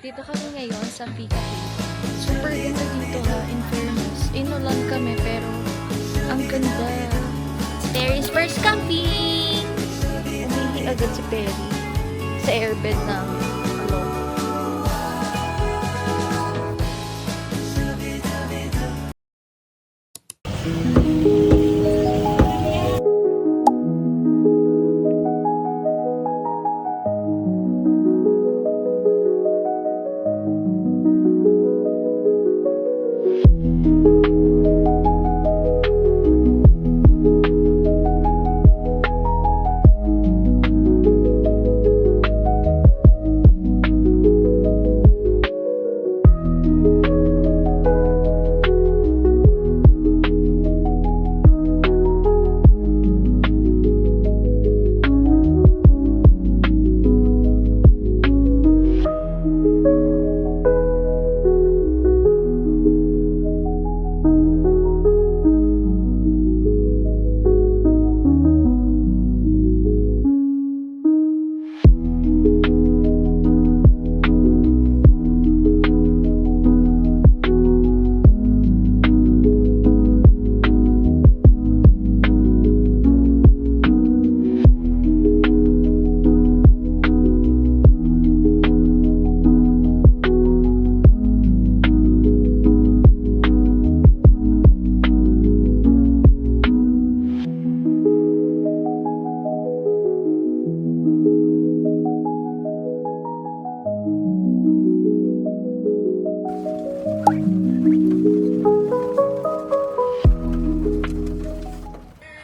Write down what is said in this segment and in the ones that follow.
Dito kami ngayon sa Fika Cave. Super ganda dito ha, in fairness. Inulan kami pero ang ganda. Terry's first camping! Umihi agad si Perry sa airbed namin. Alone.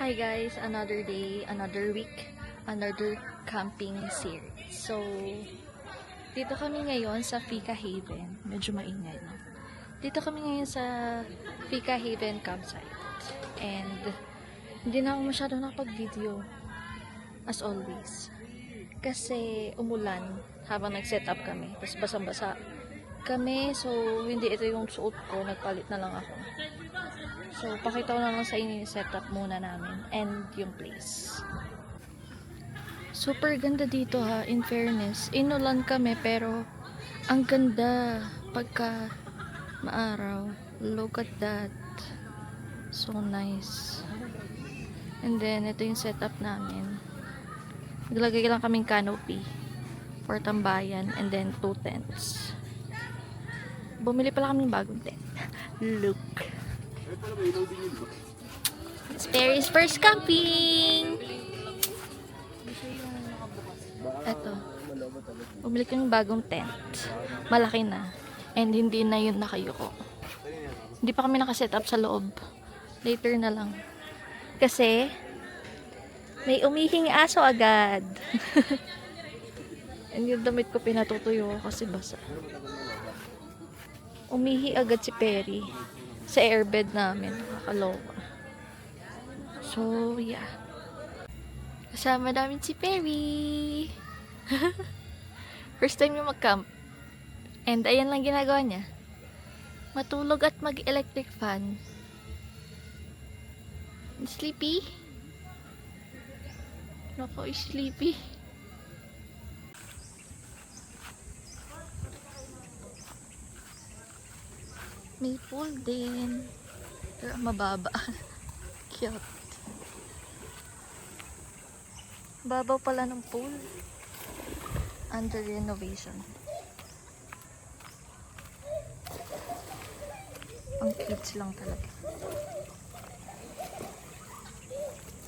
Hi guys, another day, another week, another camping series. So, dito kami ngayon sa Fika Haven. Medyo maingay na. Dito kami ngayon sa Fika Haven campsite. And, hindi na ako masyado nakapag-video. As always. Kasi, umulan habang nag-set up kami. Tapos basang-basa kami. So, hindi ito yung suot ko. Nagpalit na lang ako. So, pakita ko na lang sa inyo yung setup muna namin and yung place. Super ganda dito ha, in fairness. Inulan kami pero ang ganda pagka maaraw. Look at that. So nice. And then, ito yung setup namin. Naglagay lang kaming canopy for tambayan and then 2 tents. Bumili pala kaming bagong tent. Look. It's Perry's first camping! Eto. Bumili ko ng bagong tent. Malaki na. And hindi na yun nakayuko. Hindi pa kami nakaset up sa loob. Later na lang. Kasi, may umihing aso agad. And yung damit ko pinatutuyo kasi basa. Umihi agad si Perry sa airbed namin. Nakakaloka. So, yeah. Kasama namin si Perry. First time niya mag-camp. And ayan lang ginagawa niya. Matulog at mag-electric fan. Sleepy? Nako, sleepy. May pool din. Pero mababa. Cute. Babaw pala ng pool. Under renovation. Ang kids lang talaga.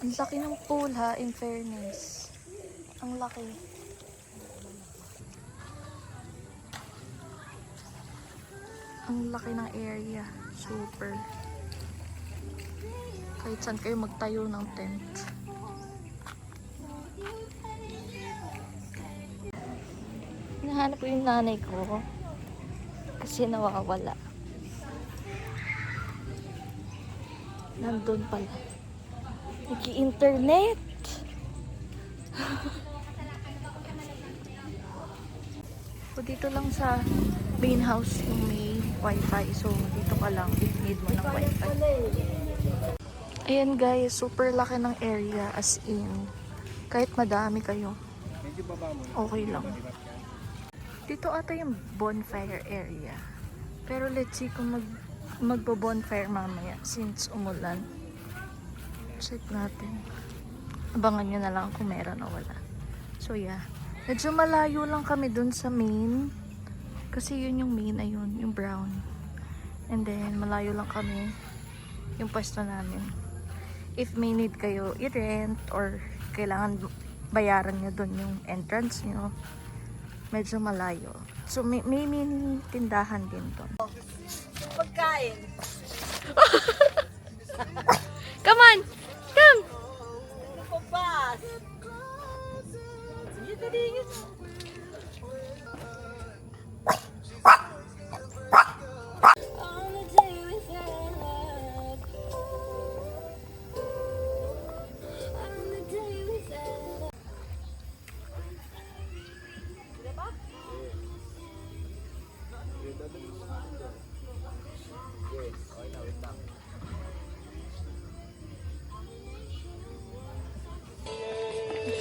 Ang laki ng pool ha, in fairness. Ang laki. Ang laki ng area. Super. Kahit saan kayo magtayo ng tent. Hinahanap ko yung nanay ko. Kasi nawawala. Nandun pala. Naki-internet. So, dito lang sa main house yung may wifi. So, dito ka lang if need mo ng wifi. Ayan guys, super laki ng area as in. Kahit madami kayo, okay lang. Dito ata yung bonfire area. Pero let's see kung magbo-bonfire mamaya since umulan. Check natin. Abangan nyo na lang kung meron o wala. So yeah. Medyo malayo lang kami dun sa main. Kasi yun yung main, ayun, yung brown. And then malayo lang kami yung pwesto namin. If may need kayo i-rent or kailangan bayaran nyo dun yung entrance nyo, medyo malayo. So may mini tindahan din dun. Pagkain. Come on! Come! Pabas. Dito din.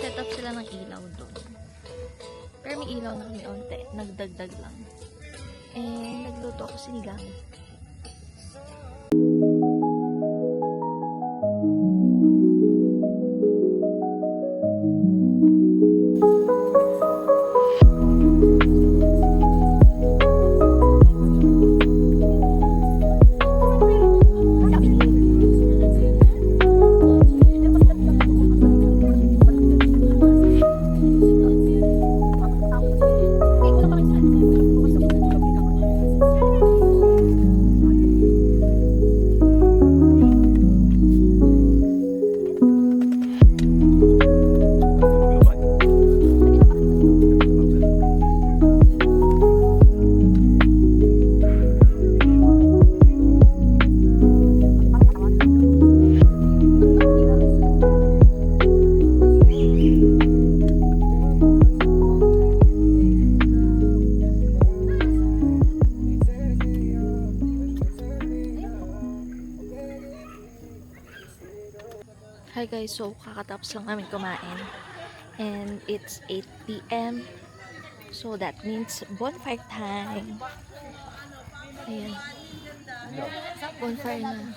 Set up sila ng ilaw doon. Pero may ilaw na kami onte. Nagdagdag lang. And nagluto ako sinigang. Hi guys, so kakatapos lang namin kumain and it's 8 p.m. So that means bonfire time. Ayan. Bonfire na.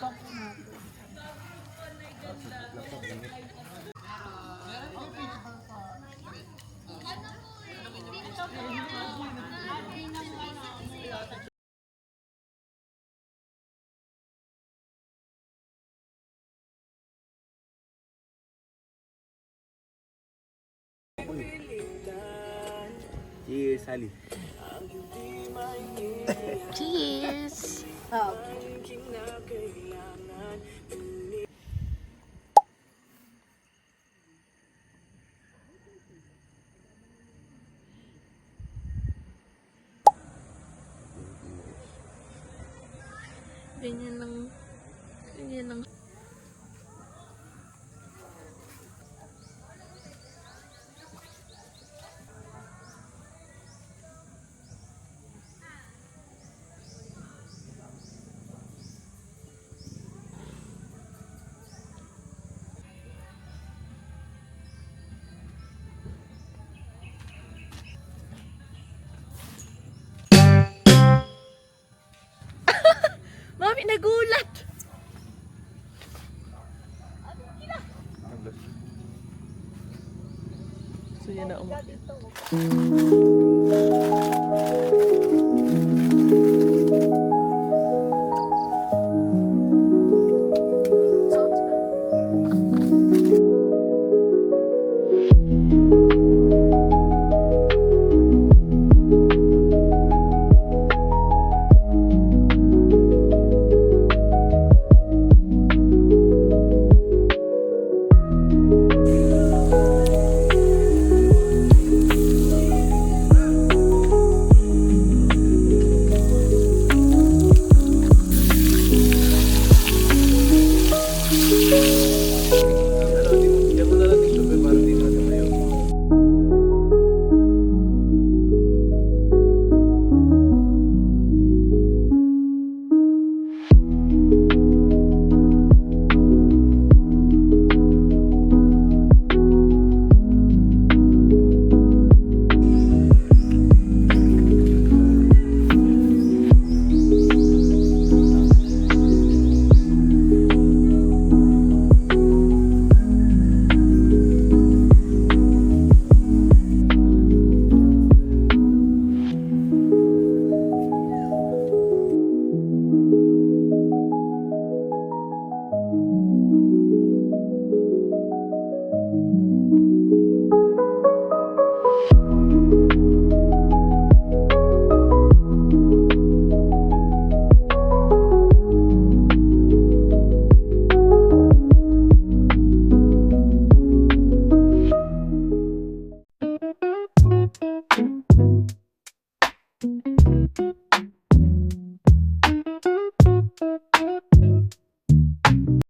Cheers, Ali. Cheers! Ganyan lang. Ganyan lang. Mami, nagulat! So, yan na umakit.